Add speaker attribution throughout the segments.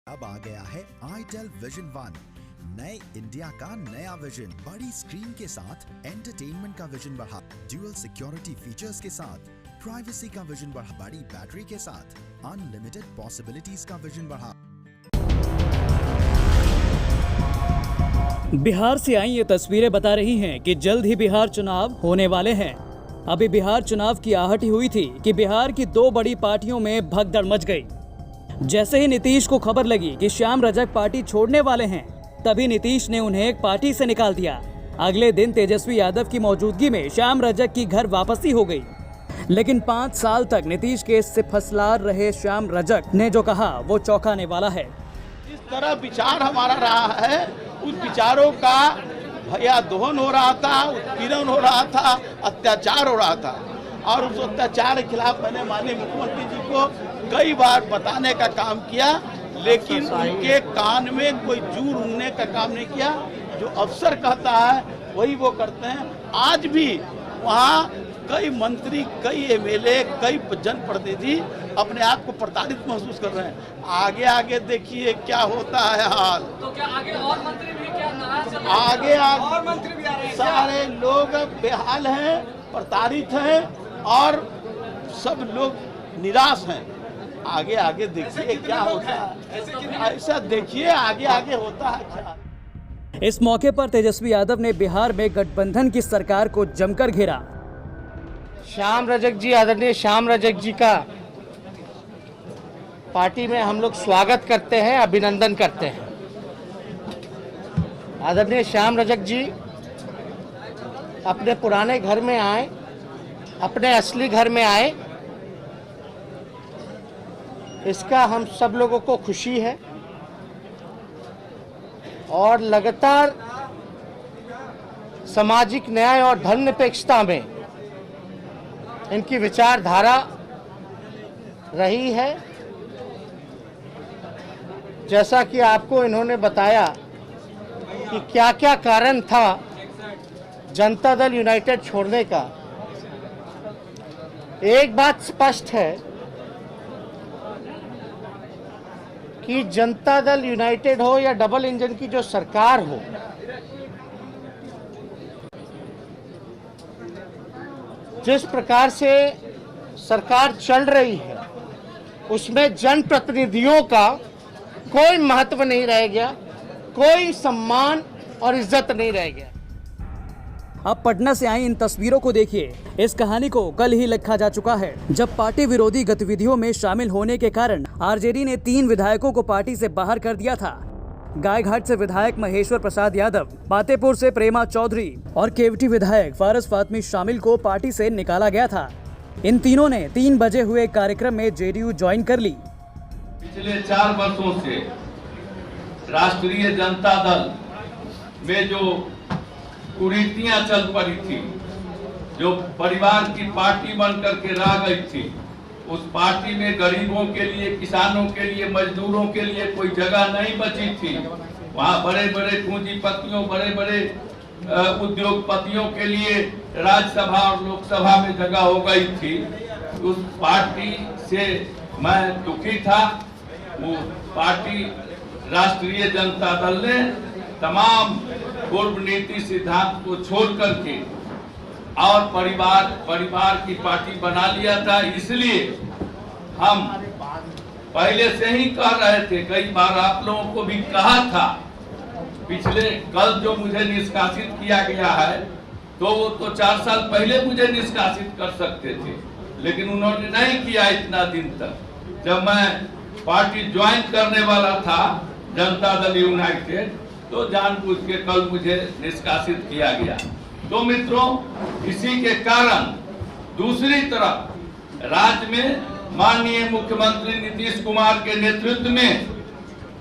Speaker 1: अब आ गया है आईटेल विजन वन, नए इंडिया का नया विजन। बड़ी स्क्रीन के साथ एंटरटेनमेंट का विजन बढ़ा, ड्यूअल सिक्योरिटी फीचर्स के साथ प्राइवेसी का विजन बढ़ा, बड़ी बैटरी के साथ अनलिमिटेड पॉसिबिलिटीज का विजन बढ़ा।
Speaker 2: बिहार से आई ये तस्वीरें बता रही हैं कि जल्द ही बिहार चुनाव होने वाले हैं। अभी बिहार चुनाव की आहट ही हुई थी कि बिहार की दो बड़ी पार्टियों में भगदड़ मच गई। जैसे ही नीतीश को खबर लगी कि श्याम रजक पार्टी छोड़ने वाले हैं, तभी नीतीश ने उन्हें एक पार्टी से निकाल दिया। अगले दिन तेजस्वी यादव की मौजूदगी में श्याम रजक की घर वापसी हो गई। लेकिन 5 साल तक नीतीश के से फसलार रहे श्याम रजक ने जो कहा वो चौंकाने वाला है।
Speaker 3: इस तरह विचार हमारा रहा है, उस विचारों का भया दोहन हो रहा था, उत्पीड़न हो रहा था, अत्याचार हो रहा था। और उस अत्याचार के खिलाफ मैंने माननीय मुख्यमंत्री जी को कई बार बताने का काम किया, लेकिन उनके कान में कोई जू उड़ने का काम नहीं किया। जो अफसर कहता है वही वो करते हैं। आज भी वहाँ कई मंत्री, कई एमएलए, कई जनप्रतिनिधि अपने आप को प्रताड़ित महसूस कर रहे हैं। आगे आगे देखिए क्या होता है हाल।
Speaker 4: तो क्या आगे और मंत्री भी क्या नाराज चल रहे हैं?
Speaker 3: आगे
Speaker 4: और मंत्री भी आ रहे हैं?
Speaker 3: सारे लोग बेहाल हैं, प्रताड़ित हैं और सब लोग निराश हैं। आगे आगे देखिए क्या होता है, ऐसा देखिए आगे आगे होता है क्या।
Speaker 2: इस मौके पर तेजस्वी यादव ने बिहार में गठबंधन की सरकार को जमकर घेरा।
Speaker 5: श्याम रजक जी, आदरणीय श्याम रजक जी का पार्टी में हम लोग स्वागत करते हैं, अभिनंदन करते हैं। आदरणीय श्याम रजक जी अपने पुराने घर में आए, अपने असली घर में आए, इसका हम सब लोगों को खुशी है। और लगातार सामाजिक न्याय और धर्मनिरपेक्षता में इनकी विचारधारा रही है। जैसा कि आपको इन्होंने बताया कि क्या क्या कारण था जनता दल यूनाइटेड छोड़ने का, एक बात स्पष्ट है कि जनता दल यूनाइटेड हो या डबल इंजन की जो सरकार हो, जिस प्रकार से सरकार चल रही है उसमें जनप्रतिनिधियों का कोई महत्व नहीं रह गया, कोई सम्मान और इज्जत नहीं रह गया।
Speaker 2: अब पटना से आई इन तस्वीरों को देखिए। इस कहानी को कल ही लिखा जा चुका है, जब पार्टी विरोधी गतिविधियों में शामिल होने के कारण आरजेडी ने 3 विधायकों को पार्टी से बाहर कर दिया था। गायघाट से विधायक महेश्वर प्रसाद यादव, पातेपुर से प्रेमा चौधरी और केवटी विधायक फारस फातमी शामिल को पार्टी से निकाला गया था। इन तीनों ने 3 बजे हुए कार्यक्रम में जेडीयू ज्वाइन कर ली।
Speaker 6: पिछले 4 वर्षों से राष्ट्रीय जनता दल में जो कुरीतियां चल पड़ी थी, जो परिवार की पार्टी बनकर के रह गई थी, उस पार्टी में गरीबों के लिए, किसानों के लिए, मजदूरों के लिए कोई जगह नहीं बची थी। वहाँ बड़े बड़े पूंजीपतियों, बड़े बड़े उद्योगपतियों के लिए राज्यसभा और लोकसभा में जगह हो गई थी। उस पार्टी से मैं दुखी था। वो पार्टी राष्ट्रीय जनता दल ने तमाम पूर्व नीति सिद्धांत को छोड़ करके और परिवार की पार्टी बना लिया था। इसलिए हम पहले से ही कह रहे थे, कई बार आप लोगों को भी कहा था। पिछले कल जो मुझे निष्कासित किया गया है, तो वो तो 4 साल पहले मुझे निष्कासित कर सकते थे, लेकिन उन्होंने नहीं किया इतना दिन तक। जब मैं पार्टी ज्वाइन करने वाला था जनता दल यूनाइटेड, तो जानबूझ के कल मुझे निष्कासित किया गया। तो मित्रों, इसी के कारण दूसरी तरफ राज्य में माननीय मुख्यमंत्री नीतीश कुमार के नेतृत्व में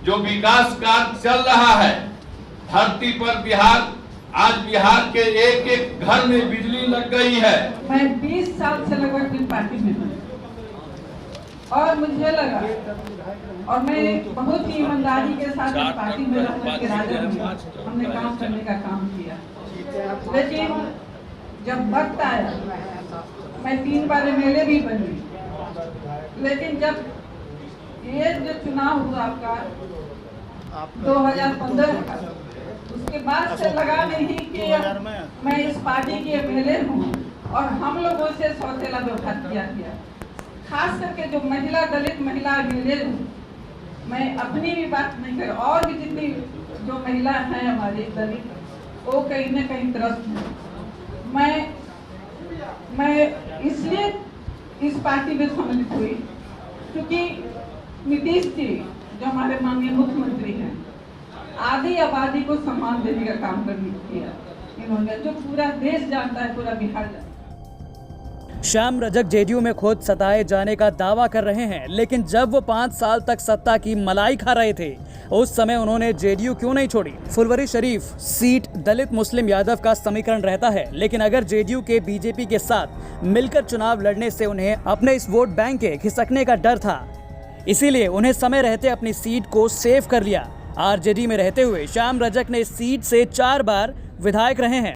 Speaker 6: जो विकास कार्य चल रहा है, धरती पर बिहार के एक घर में बिजली लग गई है।
Speaker 7: मैं 20 साल से लगभग पार्टी में हूँ और मुझे लगा, और मैं बहुत ही ईमानदारी के साथ इस पार्टी में हमने काम करने का काम किया। लेकिन जब वक्त आया, मैं 3 बार एमएलए भी बनी, लेकिन जब ये जो चुनाव हुआ आपका 2015 का, उसके बाद से लगा नहीं कि मैं इस पार्टी की एमएलए हूँ और हम लोगों से सौतेला व्यवहार किया गया। खास करके जो महिला, दलित महिला एमएलए हूँ, मैं अपनी भी बात नहीं कर, और भी जितनी जो महिला हैं हमारी दलित, वो कहीं न कहीं त्रस्त हैं। मैं इसलिए इस पार्टी में सम्मिलित हुई क्योंकि नीतीश जी जो हमारे माननीय मुख्यमंत्री हैं, आधी आबादी को सम्मान देने का काम कर किया इन्होंने, जो पूरा देश जानता है, पूरा बिहार जानता है।
Speaker 2: श्याम रजक जेडीयू में खुद सताए जाने का दावा कर रहे हैं, लेकिन जब वो 5 साल तक सत्ता की मलाई खा रहे थे, उस समय उन्होंने जेडीयू क्यों नहीं छोड़ी? फुलवारी शरीफ सीट दलित मुस्लिम यादव का समीकरण रहता है, लेकिन अगर जेडीयू के बीजेपी के साथ मिलकर चुनाव लड़ने से उन्हें अपने इस वोट बैंक के खिसकने का डर था, इसीलिए उन्हें समय रहते अपनी सीट को सेव कर लिया। आरजेडी में रहते हुए श्याम रजक ने इस सीट से 4 बार विधायक रहे हैं।